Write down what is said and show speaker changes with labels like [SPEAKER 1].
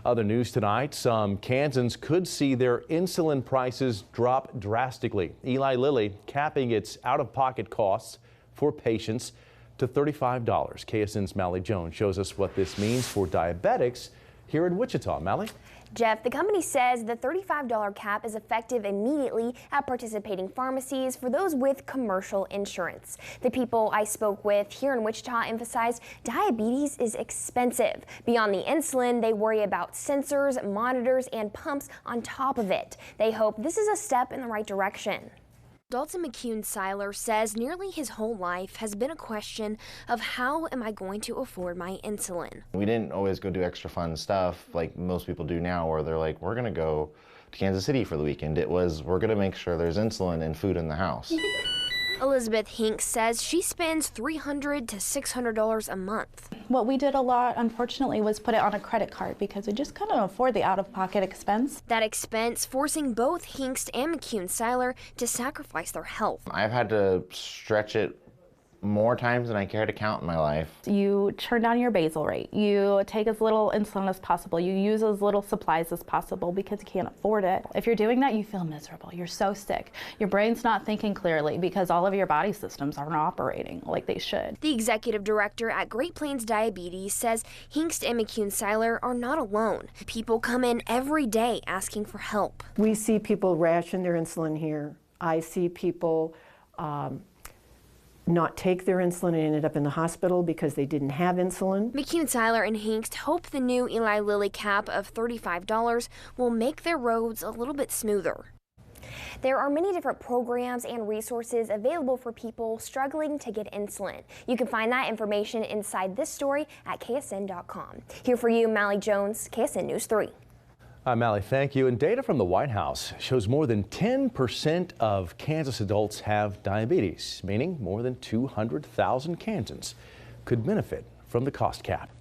[SPEAKER 1] Other news tonight, some Kansans could see their insulin prices drop drastically. Eli Lilly capping its out-of-pocket costs for patients to $35. KSN's Mally Jones shows us what this means for diabetics here in Wichita. Mally?
[SPEAKER 2] Jeff, the company says the $35 cap is effective immediately at participating pharmacies for those with commercial insurance. The people I spoke with here in Wichita emphasized diabetes is expensive. Beyond the insulin, they worry about sensors, monitors, and pumps on top of it. They hope this is a step in the right direction. Dalton McCune-Seiler says nearly his whole life has been a question of how am I going to afford my insulin.
[SPEAKER 3] We didn't always go do extra fun stuff like most people do now, where they're like, we're gonna go to Kansas City for the weekend. It was, we're gonna make sure there's insulin and food in the house.
[SPEAKER 2] Elizabeth Hinks says she spends $300 to $600 a month.
[SPEAKER 4] What we did a lot, unfortunately, was put it on a credit card because we just couldn't afford the out-of-pocket expense.
[SPEAKER 2] That expense forcing both Hinks and McCune-Seiler to sacrifice their health.
[SPEAKER 3] I've had to stretch it more times than I care to count in my life.
[SPEAKER 4] You turn down your basal rate. You take as little insulin as possible. You use as little supplies as possible because you can't afford it. If you're doing that, you feel miserable. You're so sick. Your brain's not thinking clearly because all of your body systems aren't operating like they should.
[SPEAKER 2] The executive director at Great Plains Diabetes says Hinks and McCune-Seiler are not alone. People come in every day asking for help.
[SPEAKER 5] We see people ration their insulin here. I see people not take their insulin and ended up in the hospital because they didn't have insulin.
[SPEAKER 2] McCune-Seiler and Hinks hope the new Eli Lilly cap of $35 will make their roads a little bit smoother. There are many different programs and resources available for people struggling to get insulin. You can find that information inside this story at ksn.com. Here for you, Mally Jones, KSN News 3.
[SPEAKER 1] Mally, thank you. And data from the White House shows more than 10% of Kansas adults have diabetes, meaning more than 200,000 Kansans could benefit from the cost cap.